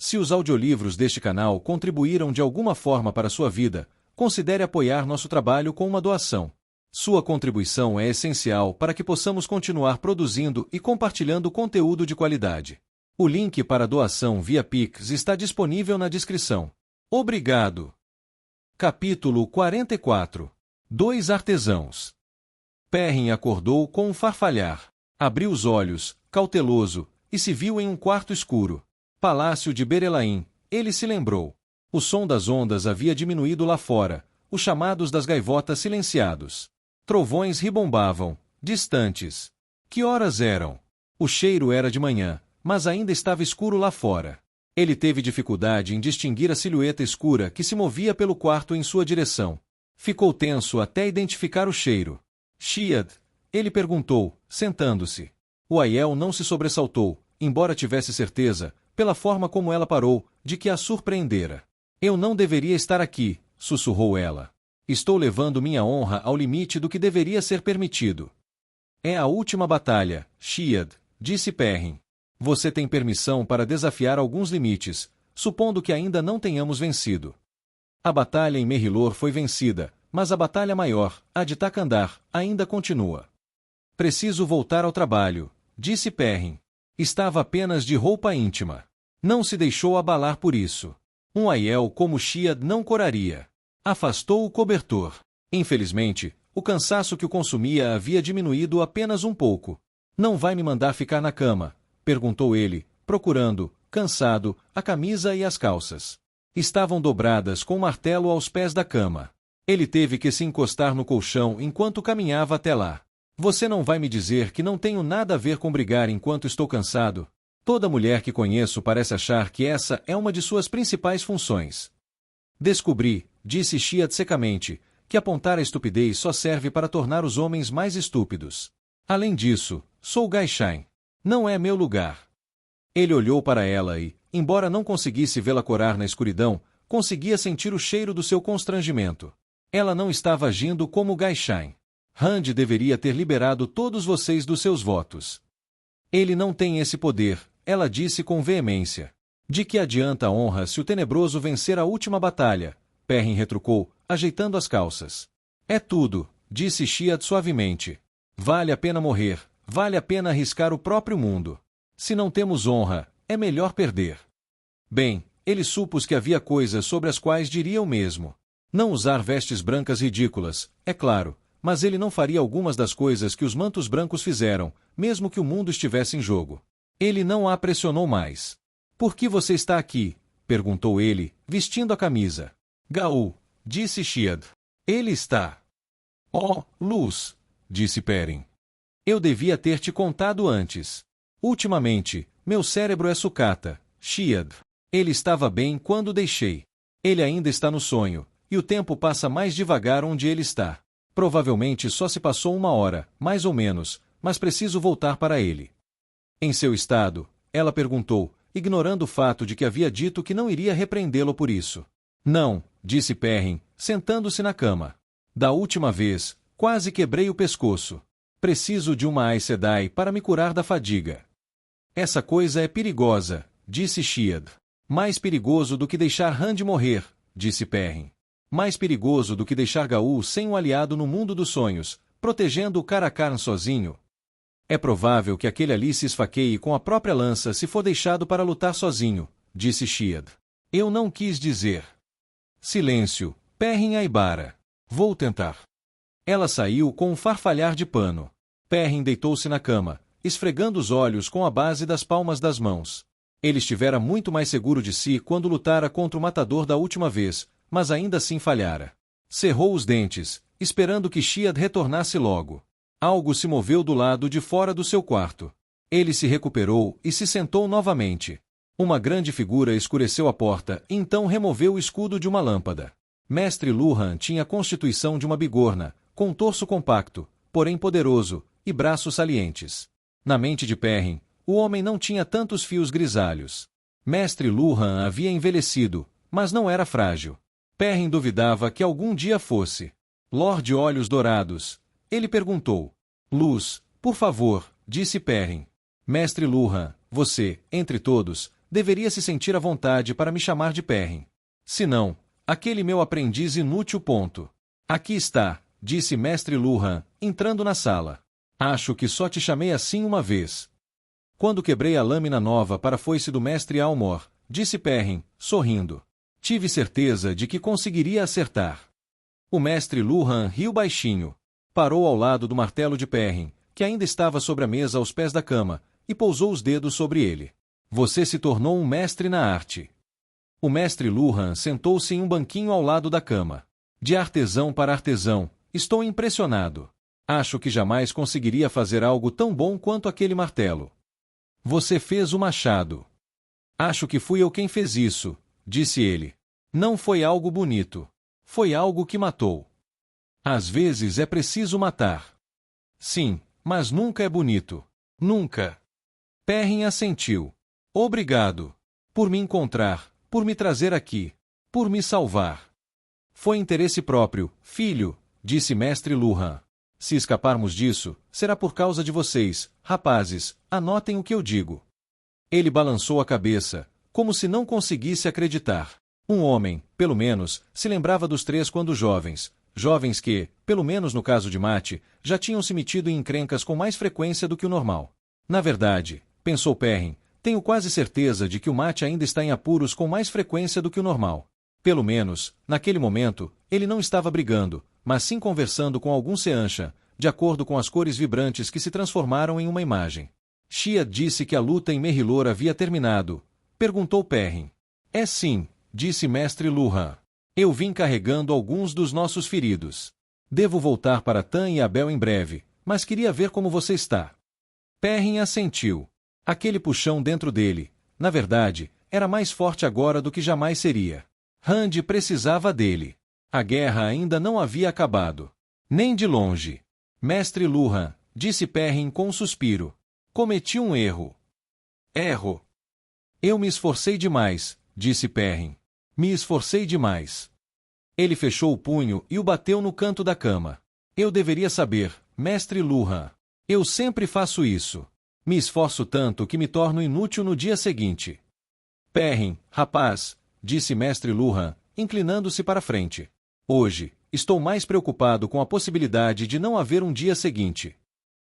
Se os audiolivros deste canal contribuíram de alguma forma para a sua vida, considere apoiar nosso trabalho com uma doação. Sua contribuição é essencial para que possamos continuar produzindo e compartilhando conteúdo de qualidade. O link para a doação via Pix está disponível na descrição. Obrigado. Capítulo 44. Dois artesãos. Perrin acordou com um farfalhar. Abriu os olhos, cauteloso, e se viu em um quarto escuro. Palácio de Berelaim, ele se lembrou. O som das ondas havia diminuído lá fora, os chamados das gaivotas silenciados. Trovões ribombavam, distantes. Que horas eram? O cheiro era de manhã, mas ainda estava escuro lá fora. Ele teve dificuldade em distinguir a silhueta escura que se movia pelo quarto em sua direção. Ficou tenso até identificar o cheiro. Chiad? Ele perguntou, sentando-se. O Aiel não se sobressaltou, embora tivesse certeza, pela forma como ela parou, de que a surpreendera. Eu não deveria estar aqui, sussurrou ela. Estou levando minha honra ao limite do que deveria ser permitido. É a última batalha, Chiad, disse Perrin. Você tem permissão para desafiar alguns limites, supondo que ainda não tenhamos vencido. A batalha em Merrilor foi vencida, mas a batalha maior, a de Takandar, ainda continua. Preciso voltar ao trabalho, disse Perrin. Estava apenas de roupa íntima. Não se deixou abalar por isso. Um Aiel como Chiad não coraria. Afastou o cobertor. Infelizmente, o cansaço que o consumia havia diminuído apenas um pouco. Não vai me mandar ficar na cama? Perguntou ele, procurando, cansado, a camisa e as calças. Estavam dobradas com um martelo aos pés da cama. Ele teve que se encostar no colchão enquanto caminhava até lá. Você não vai me dizer que não tenho nada a ver com brigar enquanto estou cansado? Toda mulher que conheço parece achar que essa é uma de suas principais funções. Descobri, disse Chiad secamente, que apontar a estupidez só serve para tornar os homens mais estúpidos. Além disso, sou Gaishain. Não é meu lugar. Ele olhou para ela e, embora não conseguisse vê-la corar na escuridão, conseguia sentir o cheiro do seu constrangimento. Ela não estava agindo como Gaishain. Rand deveria ter liberado todos vocês dos seus votos. Ele não tem esse poder, ela disse com veemência. De que adianta a honra se o tenebroso vencer a última batalha? Perrin retrucou, ajeitando as calças. É tudo, disse Chiad suavemente. Vale a pena morrer, vale a pena arriscar o próprio mundo. Se não temos honra, é melhor perder. Bem, ele supôs que havia coisas sobre as quais diria o mesmo. Não usar vestes brancas ridículas, é claro, mas ele não faria algumas das coisas que os mantos brancos fizeram, mesmo que o mundo estivesse em jogo. Ele não a pressionou mais. Por que você está aqui? Perguntou ele, vestindo a camisa. Gaul, disse Chiad. Ele está. Oh, luz, disse Perrin. Eu devia ter te contado antes. Ultimamente, meu cérebro é sucata, Chiad. Ele estava bem quando deixei. Ele ainda está no sonho, e o tempo passa mais devagar onde ele está. Provavelmente só se passou 1 hora, mais ou menos, mas preciso voltar para ele. Em seu estado, ela perguntou, ignorando o fato de que havia dito que não iria repreendê-lo por isso. Não, disse Perrin, sentando-se na cama. Da última vez, quase quebrei o pescoço. Preciso de uma Aes Sedai para me curar da fadiga. Essa coisa é perigosa, disse Chiad. Mais perigoso do que deixar Rand morrer, disse Perrin. Mais perigoso do que deixar Gaul sem um aliado no mundo dos sonhos, protegendo o Karakarn sozinho. É provável que aquele ali se esfaqueie com a própria lança se for deixado para lutar sozinho, disse Chiad. Eu não quis dizer. Silêncio, Perrin Aibara. Vou tentar. Ela saiu com um farfalhar de pano. Perrin deitou-se na cama, esfregando os olhos com a base das palmas das mãos. Ele estivera muito mais seguro de si quando lutara contra o matador da última vez, mas ainda assim falhara. Cerrou os dentes, esperando que Chiad retornasse logo. Algo se moveu do lado de fora do seu quarto. Ele se recuperou e se sentou novamente. Uma grande figura escureceu a porta e então removeu o escudo de uma lâmpada. Mestre Luhan tinha a constituição de uma bigorna, com um torso compacto, porém poderoso, e braços salientes. Na mente de Perrin, o homem não tinha tantos fios grisalhos. Mestre Luhan havia envelhecido, mas não era frágil. Perrin duvidava que algum dia fosse. Lorde Olhos Dourados. Ele perguntou. Luz, por favor, disse Perrin. Mestre Luhan, você, entre todos, deveria se sentir à vontade para me chamar de Perrin. Se não, aquele meu aprendiz inútil. Aqui está, disse Mestre Luhan, entrando na sala. Acho que só te chamei assim uma vez. Quando quebrei a lâmina nova para a foice do Mestre Almor, disse Perrin, sorrindo. Tive certeza de que conseguiria acertar. O Mestre Luhan riu baixinho. Parou ao lado do martelo de Perrin, que ainda estava sobre a mesa aos pés da cama, e pousou os dedos sobre ele. Você se tornou um mestre na arte. O Mestre Luhan sentou-se em um banquinho ao lado da cama. De artesão para artesão, estou impressionado. Acho que jamais conseguiria fazer algo tão bom quanto aquele martelo. Você fez o machado. Acho que fui eu quem fez isso, disse ele. Não foi algo bonito. Foi algo que matou. Às vezes é preciso matar. Sim, mas nunca é bonito. Nunca. Perrin assentiu. Obrigado. Por me encontrar, por me trazer aqui, por me salvar. Foi interesse próprio, filho, disse Mestre Luhan. Se escaparmos disso, será por causa de vocês, rapazes, anotem o que eu digo. Ele balançou a cabeça, como se não conseguisse acreditar. Um homem, pelo menos, se lembrava dos três quando jovens que, pelo menos no caso de Mate, já tinham se metido em encrencas com mais frequência do que o normal. Na verdade, pensou Perrin, tenho quase certeza de que o Mate ainda está em apuros com mais frequência do que o normal. Pelo menos, naquele momento, ele não estava brigando, mas sim conversando com algum Seanchan, de acordo com as cores vibrantes que se transformaram em uma imagem. Shia disse que a luta em Merrilor havia terminado. Perguntou Perrin. É sim, disse Mestre Luhan. Eu vim carregando alguns dos nossos feridos. Devo voltar para Tan e Abel em breve, mas queria ver como você está. Perrin assentiu. Aquele puxão dentro dele, na verdade, era mais forte agora do que jamais seria. Rand precisava dele. A guerra ainda não havia acabado. Nem de longe. Mestre Luhan, disse Perrin com um suspiro. Cometi um erro. Erro. Eu me esforcei demais, disse Perrin. Me esforcei demais. Ele fechou o punho e o bateu no canto da cama. Eu deveria saber, Mestre Luhan. Eu sempre faço isso. Me esforço tanto que me torno inútil no dia seguinte. Perrin, rapaz, disse Mestre Luhan, inclinando-se para a frente. Hoje, estou mais preocupado com a possibilidade de não haver um dia seguinte.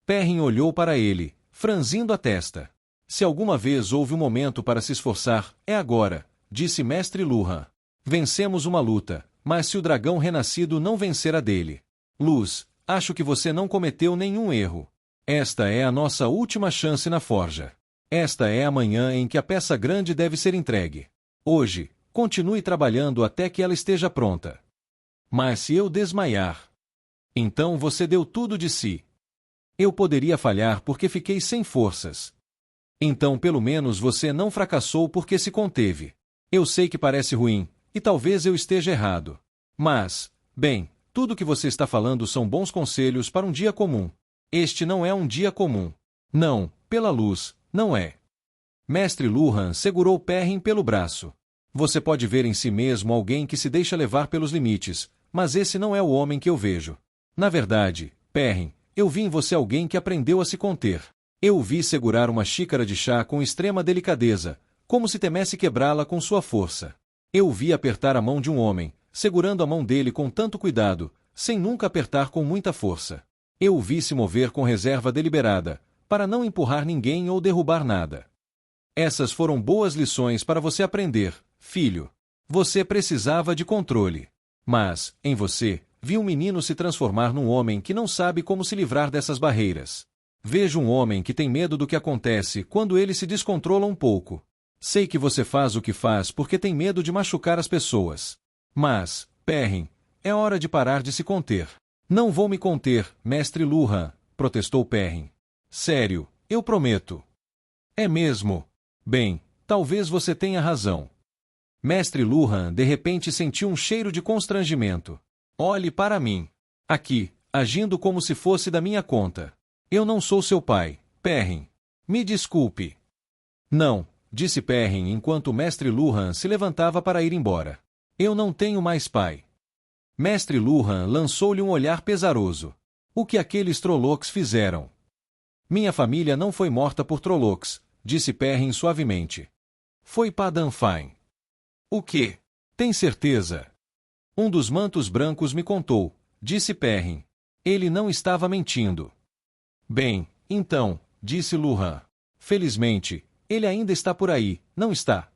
Perrin olhou para ele, franzindo a testa. Se alguma vez houve um momento para se esforçar, é agora, disse Mestre Luhan. Vencemos uma luta, mas se o dragão renascido não vencer a dele. Luz, acho que você não cometeu nenhum erro. Esta é a nossa última chance na forja. Esta é a manhã em que a peça grande deve ser entregue. Hoje, continue trabalhando até que ela esteja pronta. Mas se eu desmaiar, então você deu tudo de si. Eu poderia falhar porque fiquei sem forças. Então pelo menos você não fracassou porque se conteve. Eu sei que parece ruim, e talvez eu esteja errado. Mas, bem, tudo que você está falando são bons conselhos para um dia comum. Este não é um dia comum. Não, pela luz, não é. Mestre Luhan segurou Perrin pelo braço. Você pode ver em si mesmo alguém que se deixa levar pelos limites, mas esse não é o homem que eu vejo. Na verdade, Perrin, eu vi em você alguém que aprendeu a se conter. Eu o vi segurar uma xícara de chá com extrema delicadeza, como se temesse quebrá-la com sua força. Eu o vi apertar a mão de um homem, segurando a mão dele com tanto cuidado, sem nunca apertar com muita força. Eu o vi se mover com reserva deliberada, para não empurrar ninguém ou derrubar nada. Essas foram boas lições para você aprender, filho. Você precisava de controle. Mas, em você, vi um menino se transformar num homem que não sabe como se livrar dessas barreiras. Vejo um homem que tem medo do que acontece quando ele se descontrola um pouco. Sei que você faz o que faz porque tem medo de machucar as pessoas. Mas, Perrin, é hora de parar de se conter. Não vou me conter, Mestre Luhan, protestou Perrin. Sério, eu prometo. É mesmo? Bem, talvez você tenha razão. Mestre Luhan de repente sentiu um cheiro de constrangimento. Olhe para mim. Aqui, agindo como se fosse da minha conta. Eu não sou seu pai, Perrin. Me desculpe. Não, disse Perrin enquanto Mestre Luhan se levantava para ir embora. Eu não tenho mais pai. Mestre Luhan lançou-lhe um olhar pesaroso. O que aqueles Trollocs fizeram? Minha família não foi morta por Trollocs, disse Perrin suavemente. Foi Padan Fain. O quê? Tem certeza? Um dos mantos brancos me contou, disse Perrin. Ele não estava mentindo. Bem, então, disse Luhan. Felizmente, ele ainda está por aí, não está?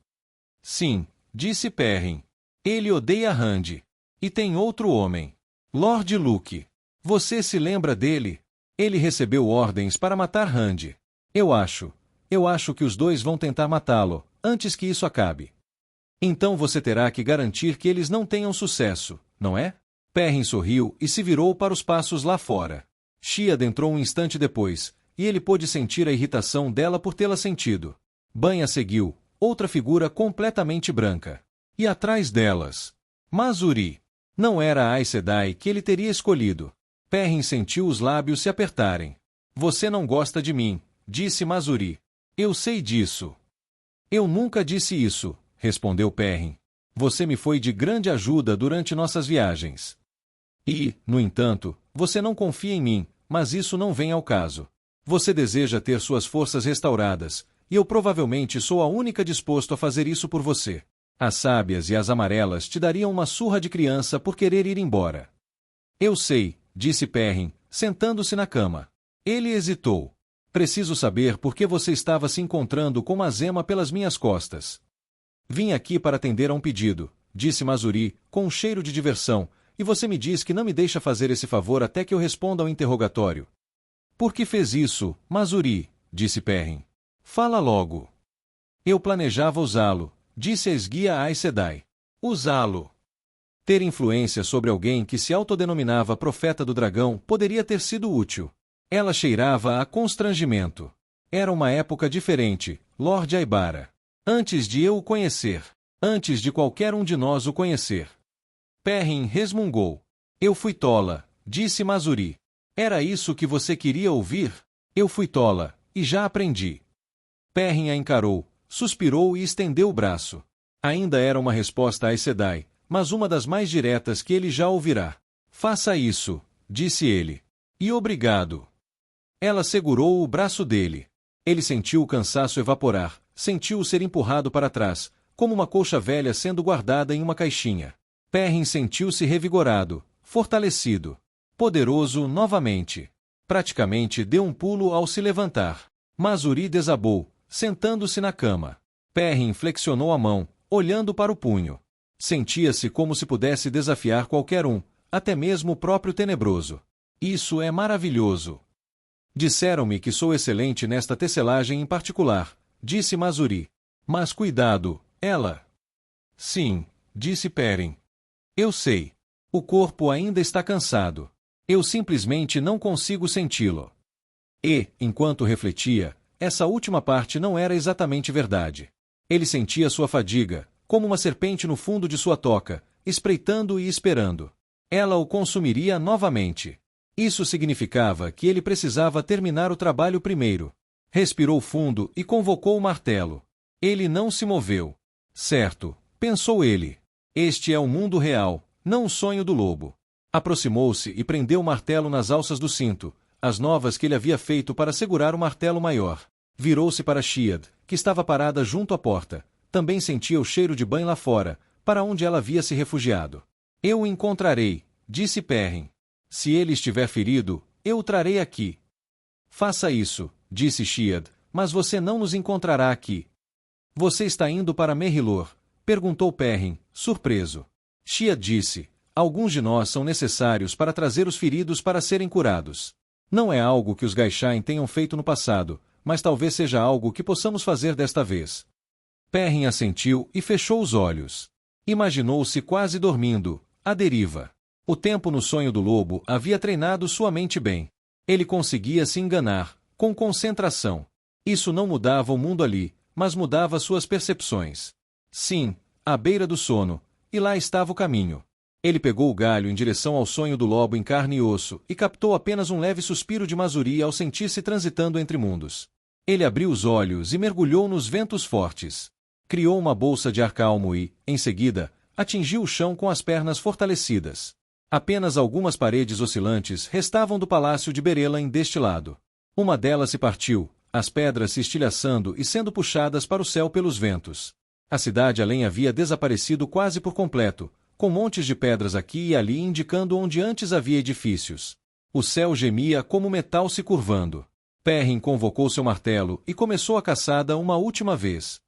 Sim, disse Perrin. Ele odeia Rand. E tem outro homem. Lord Luke. Você se lembra dele? Ele recebeu ordens para matar Rand. Eu acho que os dois vão tentar matá-lo, antes que isso acabe. Então você terá que garantir que eles não tenham sucesso, não é? Perrin sorriu e se virou para os passos lá fora. Shead entrou um instante depois, e ele pôde sentir a irritação dela por tê-la sentido. Ban a seguiu, outra figura completamente branca. E atrás delas, Mazuri. Não era a Aes Sedai que ele teria escolhido. Perrin sentiu os lábios se apertarem. Você não gosta de mim, disse Mazuri. Eu sei disso. Eu nunca disse isso, respondeu Perrin. Você me foi de grande ajuda durante nossas viagens. E, no entanto, você não confia em mim, mas isso não vem ao caso. Você deseja ter suas forças restauradas, e eu provavelmente sou a única disposto a fazer isso por você. As sábias e as amarelas te dariam uma surra de criança por querer ir embora. Eu sei, disse Perrin, sentando-se na cama. Ele hesitou. Preciso saber por que você estava se encontrando com Mazema pelas minhas costas. Vim aqui para atender a um pedido, disse Mazuri, com um cheiro de diversão, e você me diz que não me deixa fazer esse favor até que eu responda ao interrogatório. Por que fez isso, Mazuri? Disse Perrin. Fala logo. Eu planejava usá-lo, disse a esguia Aes Sedai. Usá-lo. Ter influência sobre alguém que se autodenominava profeta do dragão poderia ter sido útil. Ela cheirava a constrangimento. Era uma época diferente, Lord Aibara. Antes de eu o conhecer. Antes de qualquer um de nós o conhecer. Perrin resmungou. Eu fui tola, disse Mazuri. Era isso que você queria ouvir? Eu fui tola, e já aprendi. Perrin a encarou, suspirou e estendeu o braço. Ainda era uma resposta a Aes Sedai, mas uma das mais diretas que ele já ouvirá. Faça isso, disse ele. E obrigado. Ela segurou o braço dele. Ele sentiu o cansaço evaporar, sentiu-o ser empurrado para trás, como uma colcha velha sendo guardada em uma caixinha. Perrin sentiu-se revigorado, fortalecido, poderoso novamente. Praticamente deu um pulo ao se levantar. Mazuri desabou, sentando-se na cama. Perrin flexionou a mão, olhando para o punho. Sentia-se como se pudesse desafiar qualquer um, até mesmo o próprio Tenebroso. Isso é maravilhoso. Disseram-me que sou excelente nesta tecelagem em particular, disse Mazuri. Mas cuidado, ela... Sim, disse Perrin. Eu sei. O corpo ainda está cansado. Eu simplesmente não consigo senti-lo. E, enquanto refletia, essa última parte não era exatamente verdade. Ele sentia sua fadiga, como uma serpente no fundo de sua toca, espreitando e esperando. Ela o consumiria novamente. Isso significava que ele precisava terminar o trabalho primeiro. Respirou fundo e convocou o martelo. Ele não se moveu. Certo, pensou ele. Este é o mundo real, não o sonho do lobo. Aproximou-se e prendeu o martelo nas alças do cinto, as novas que ele havia feito para segurar o martelo maior. Virou-se para Shead, que estava parada junto à porta. Também sentia o cheiro de banho lá fora, para onde ela havia se refugiado. Eu o encontrarei, disse Perrin. Se ele estiver ferido, eu o trarei aqui. Faça isso, disse Shead, mas você não nos encontrará aqui. Você está indo para Merrilor? Perguntou Perrin, surpreso. Shead disse, alguns de nós são necessários para trazer os feridos para serem curados. Não é algo que os Gai'Shain tenham feito no passado, mas talvez seja algo que possamos fazer desta vez. Perrin assentiu e fechou os olhos. Imaginou-se quase dormindo, à deriva. O tempo no sonho do lobo havia treinado sua mente bem. Ele conseguia se enganar, com concentração. Isso não mudava o mundo ali, mas mudava suas percepções. Sim, à beira do sono, e lá estava o caminho. Ele pegou o galho em direção ao sonho do lobo em carne e osso e captou apenas um leve suspiro de Mazuri ao sentir-se transitando entre mundos. Ele abriu os olhos e mergulhou nos ventos fortes. Criou uma bolsa de ar calmo e, em seguida, atingiu o chão com as pernas fortalecidas. Apenas algumas paredes oscilantes restavam do palácio de Berelain deste lado. Uma delas se partiu, as pedras se estilhaçando e sendo puxadas para o céu pelos ventos. A cidade além havia desaparecido quase por completo, com montes de pedras aqui e ali indicando onde antes havia edifícios. O céu gemia como metal se curvando. Perrin convocou seu martelo e começou a caçada uma última vez.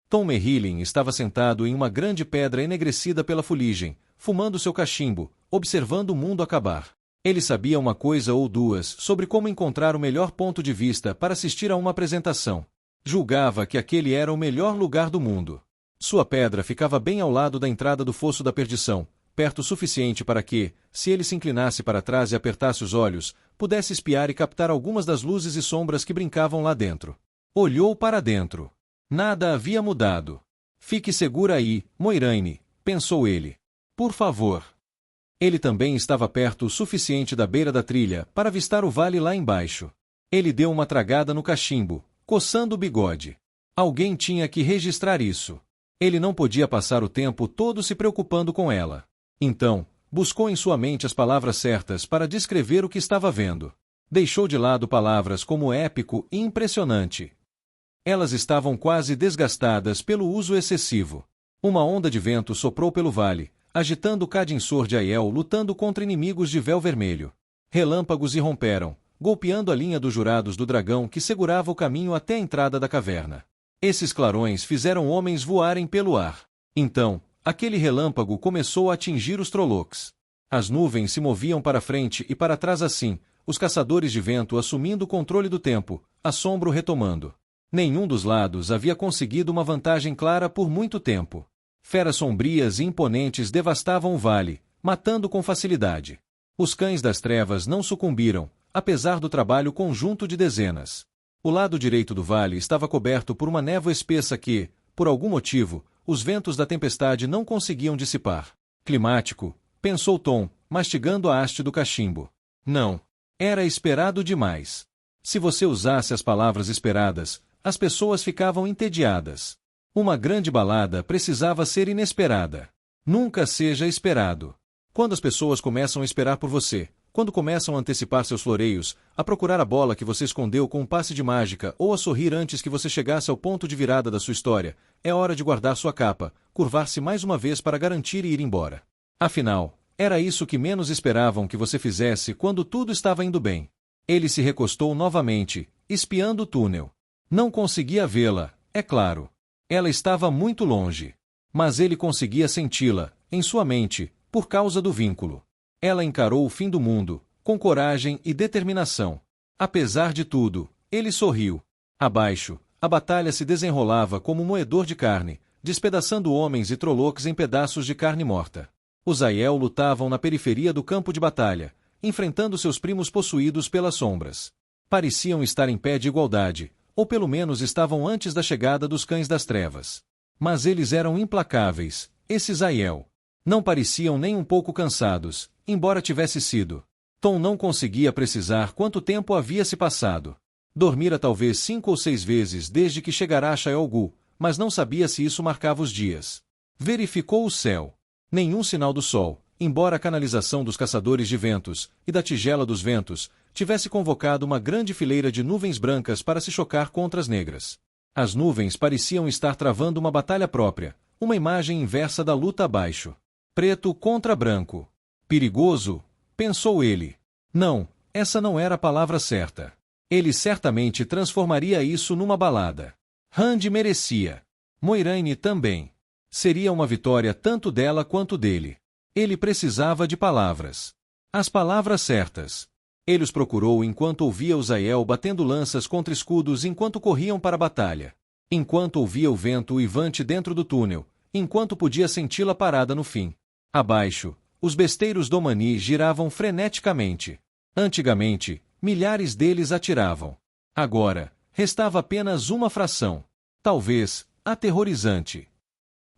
Tom Merrilin estava sentado em uma grande pedra enegrecida pela fuligem, fumando seu cachimbo, observando o mundo acabar. Ele sabia uma coisa ou duas sobre como encontrar o melhor ponto de vista para assistir a uma apresentação. Julgava que aquele era o melhor lugar do mundo. Sua pedra ficava bem ao lado da entrada do Fosso da Perdição, perto o suficiente para que, se ele se inclinasse para trás e apertasse os olhos, pudesse espiar e captar algumas das luzes e sombras que brincavam lá dentro. Olhou para dentro. Nada havia mudado. Fique segura aí, Moiraine, pensou ele. Por favor. Ele também estava perto o suficiente da beira da trilha para avistar o vale lá embaixo. Ele deu uma tragada no cachimbo, coçando o bigode. Alguém tinha que registrar isso. Ele não podia passar o tempo todo se preocupando com ela. Então, buscou em sua mente as palavras certas para descrever o que estava vendo. Deixou de lado palavras como épico e impressionante. Elas estavam quase desgastadas pelo uso excessivo. Uma onda de vento soprou pelo vale, agitando Cadinsor de Aiel lutando contra inimigos de véu vermelho. Relâmpagos irromperam, golpeando a linha dos jurados do dragão que segurava o caminho até a entrada da caverna. Esses clarões fizeram homens voarem pelo ar. Então, aquele relâmpago começou a atingir os Trollocs. As nuvens se moviam para frente e para trás assim, os caçadores de vento assumindo o controle do tempo, assombro retomando. Nenhum dos lados havia conseguido uma vantagem clara por muito tempo. Feras sombrias e imponentes devastavam o vale, matando com facilidade. Os cães das trevas não sucumbiram, apesar do trabalho conjunto de dezenas. O lado direito do vale estava coberto por uma névoa espessa que, por algum motivo, os ventos da tempestade não conseguiam dissipar. Climático, pensou Tom, mastigando a haste do cachimbo. Não. Era esperado demais. Se você usasse as palavras esperadas, as pessoas ficavam entediadas. Uma grande balada precisava ser inesperada. Nunca seja esperado. Quando as pessoas começam a esperar por você, quando começam a antecipar seus floreios, a procurar a bola que você escondeu com um passe de mágica ou a sorrir antes que você chegasse ao ponto de virada da sua história, é hora de guardar sua capa, curvar-se mais uma vez para garantir e ir embora. Afinal, era isso que menos esperavam que você fizesse quando tudo estava indo bem. Ele se recostou novamente, espiando o túnel. Não conseguia vê-la, é claro. Ela estava muito longe. Mas ele conseguia senti-la, em sua mente, por causa do vínculo. Ela encarou o fim do mundo, com coragem e determinação. Apesar de tudo, ele sorriu. Abaixo, a batalha se desenrolava como um moedor de carne, despedaçando homens e Trollocs em pedaços de carne morta. Os Aiel lutavam na periferia do campo de batalha, enfrentando seus primos possuídos pelas sombras. Pareciam estar em pé de igualdade, ou pelo menos estavam antes da chegada dos Cães das Trevas. Mas eles eram implacáveis, esses Aiel. Não pareciam nem um pouco cansados, embora tivesse sido. Tom não conseguia precisar quanto tempo havia se passado. Dormira talvez 5 ou 6 vezes desde que chegara a Shaiol Ghul, mas não sabia se isso marcava os dias. Verificou o céu. Nenhum sinal do sol, embora a canalização dos caçadores de ventos e da tigela dos ventos tivesse convocado uma grande fileira de nuvens brancas para se chocar contra as negras. As nuvens pareciam estar travando uma batalha própria, uma imagem inversa da luta abaixo. Preto contra branco. Perigoso, pensou ele. Não, essa não era a palavra certa. Ele certamente transformaria isso numa balada. Rand merecia. Moiraine também. Seria uma vitória tanto dela quanto dele. Ele precisava de palavras. As palavras certas. Ele os procurou enquanto ouvia os Aiel batendo lanças contra escudos enquanto corriam para a batalha. Enquanto ouvia o vento uivante dentro do túnel, enquanto podia senti-la parada no fim. Abaixo, os besteiros Domani giravam freneticamente. Antigamente, milhares deles atiravam. Agora, restava apenas uma fração. Talvez, aterrorizante.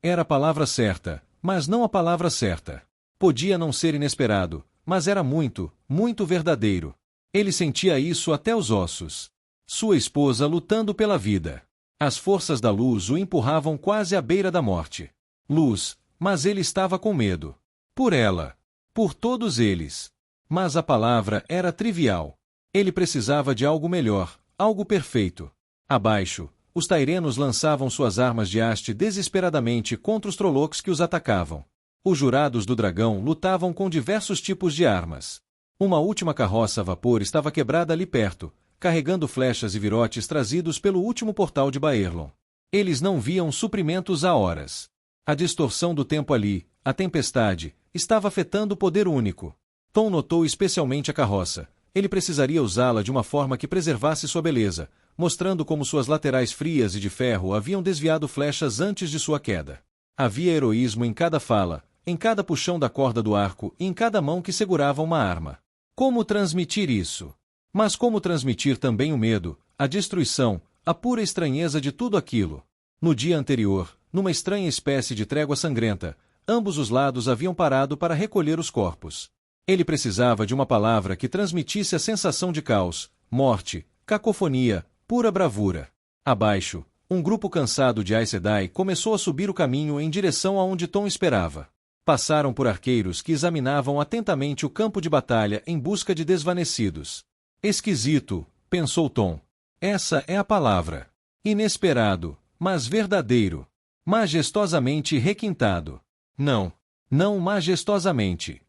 Era a palavra certa, mas não a palavra certa. Podia não ser inesperado, mas era muito, muito verdadeiro. Ele sentia isso até os ossos. Sua esposa lutando pela vida. As forças da luz o empurravam quase à beira da morte. Luz, mas ele estava com medo. Por ela. Por todos eles. Mas a palavra era trivial. Ele precisava de algo melhor, algo perfeito. Abaixo, os Tairenos lançavam suas armas de haste desesperadamente contra os Trollocs que os atacavam. Os jurados do dragão lutavam com diversos tipos de armas. Uma última carroça a vapor estava quebrada ali perto, carregando flechas e virotes trazidos pelo último portal de Baerlon. Eles não viam suprimentos há horas. A distorção do tempo ali, a tempestade, estava afetando o poder único. Tom notou especialmente a carroça. Ele precisaria usá-la de uma forma que preservasse sua beleza, mostrando como suas laterais frias e de ferro haviam desviado flechas antes de sua queda. Havia heroísmo em cada fala, em cada puxão da corda do arco e em cada mão que segurava uma arma. Como transmitir isso? Mas como transmitir também o medo, a destruição, a pura estranheza de tudo aquilo? No dia anterior, numa estranha espécie de trégua sangrenta, ambos os lados haviam parado para recolher os corpos. Ele precisava de uma palavra que transmitisse a sensação de caos, morte, cacofonia, pura bravura. Abaixo, um grupo cansado de Aes Sedai começou a subir o caminho em direção aonde Tom esperava. Passaram por arqueiros que examinavam atentamente o campo de batalha em busca de desvanecidos. Esquisito, pensou Tom. Essa é a palavra. Inesperado, mas verdadeiro. Majestosamente requintado. Não, não majestosamente.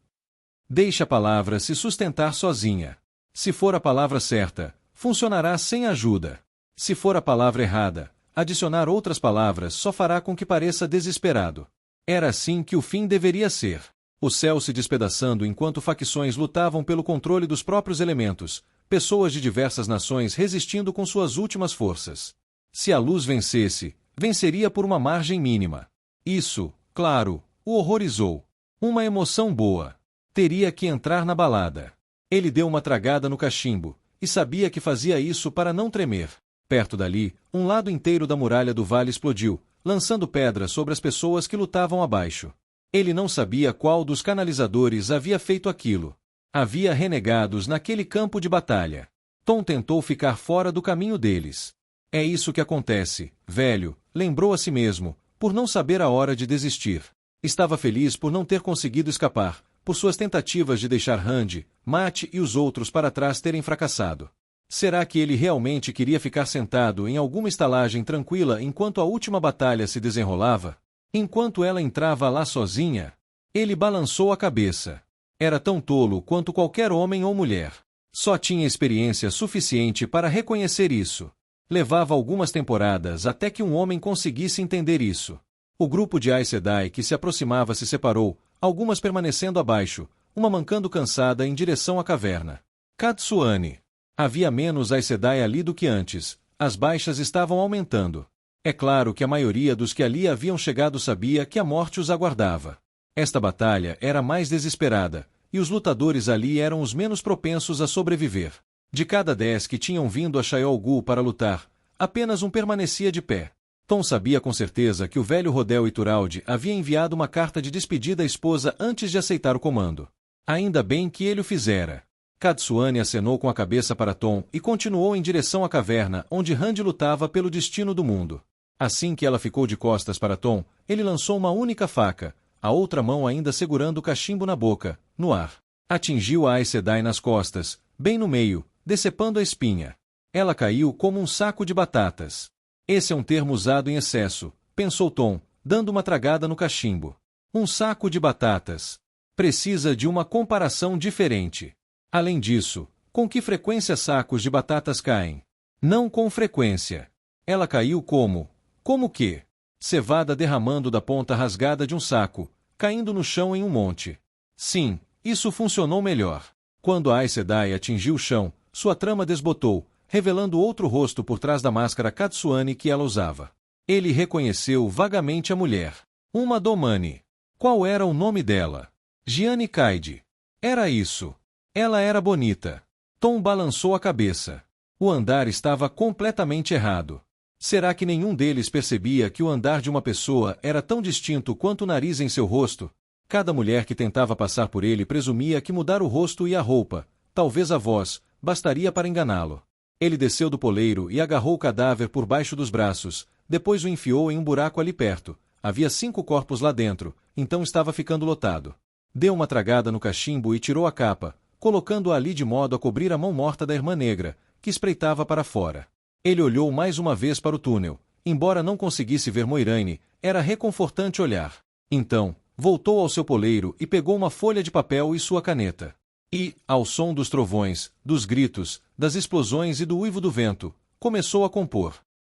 Deixe a palavra se sustentar sozinha. Se for a palavra certa, funcionará sem ajuda. Se for a palavra errada, adicionar outras palavras só fará com que pareça desesperado. Era assim que o fim deveria ser. O céu se despedaçando enquanto facções lutavam pelo controle dos próprios elementos, pessoas de diversas nações resistindo com suas últimas forças. Se a luz vencesse, venceria por uma margem mínima. Isso, claro, o horrorizou. Uma emoção boa. Teria que entrar na balada. Ele deu uma tragada no cachimbo, e sabia que fazia isso para não tremer. Perto dali, um lado inteiro da muralha do vale explodiu, lançando pedras sobre as pessoas que lutavam abaixo. Ele não sabia qual dos canalizadores havia feito aquilo. Havia renegados naquele campo de batalha. Tom tentou ficar fora do caminho deles. É isso que acontece, velho, lembrou a si mesmo, por não saber a hora de desistir. Estava feliz por não ter conseguido escapar, por suas tentativas de deixar Rand, Mat e os outros para trás terem fracassado. Será que ele realmente queria ficar sentado em alguma estalagem tranquila enquanto a última batalha se desenrolava? Enquanto ela entrava lá sozinha? Ele balançou a cabeça. Era tão tolo quanto qualquer homem ou mulher. Só tinha experiência suficiente para reconhecer isso. Levava algumas temporadas até que um homem conseguisse entender isso. O grupo de Aes Sedai que se aproximava se separou, algumas permanecendo abaixo, uma mancando cansada em direção à caverna. Katsuane. Havia menos Aes Sedai ali do que antes, as baixas estavam aumentando. É claro que a maioria dos que ali haviam chegado sabia que a morte os aguardava. Esta batalha era mais desesperada, e os lutadores ali eram os menos propensos a sobreviver. De cada 10 que tinham vindo a Shaiol Ghul para lutar, apenas um permanecia de pé. Tom sabia com certeza que o velho Rodel Ituralde havia enviado uma carta de despedida à esposa antes de aceitar o comando. Ainda bem que ele o fizera. Katsuane acenou com a cabeça para Tom e continuou em direção à caverna onde Rand lutava pelo destino do mundo. Assim que ela ficou de costas para Tom, ele lançou uma única faca, a outra mão ainda segurando o cachimbo na boca, no ar. Atingiu a Aes Sedai nas costas, bem no meio, decepando a espinha. Ela caiu como um saco de batatas. Esse é um termo usado em excesso, pensou Tom, dando uma tragada no cachimbo. Um saco de batatas. Precisa de uma comparação diferente. Além disso, com que frequência sacos de batatas caem? Não com frequência. Ela caiu como? Como que? Cevada derramando da ponta rasgada de um saco, caindo no chão em um monte. Sim, isso funcionou melhor. Quando a Aes Sedai atingiu o chão, sua trama desbotou, revelando outro rosto por trás da máscara Katsuane que ela usava. Ele reconheceu vagamente a mulher. Uma Domani. Qual era o nome dela? Gianni Kaide. Era isso. Ela era bonita. Tom balançou a cabeça. O andar estava completamente errado. Será que nenhum deles percebia que o andar de uma pessoa era tão distinto quanto o nariz em seu rosto? Cada mulher que tentava passar por ele presumia que mudar o rosto e a roupa, talvez a voz, bastaria para enganá-lo. Ele desceu do poleiro e agarrou o cadáver por baixo dos braços, depois o enfiou em um buraco ali perto. Havia 5 corpos lá dentro, então estava ficando lotado. Deu uma tragada no cachimbo e tirou a capa, colocando-a ali de modo a cobrir a mão morta da irmã negra, que espreitava para fora. Ele olhou mais uma vez para o túnel. Embora não conseguisse ver Moiraine, era reconfortante olhar. Então, voltou ao seu poleiro e pegou uma folha de papel e sua caneta. E, ao som dos trovões, dos gritos, das explosões e do uivo do vento, começou a compor.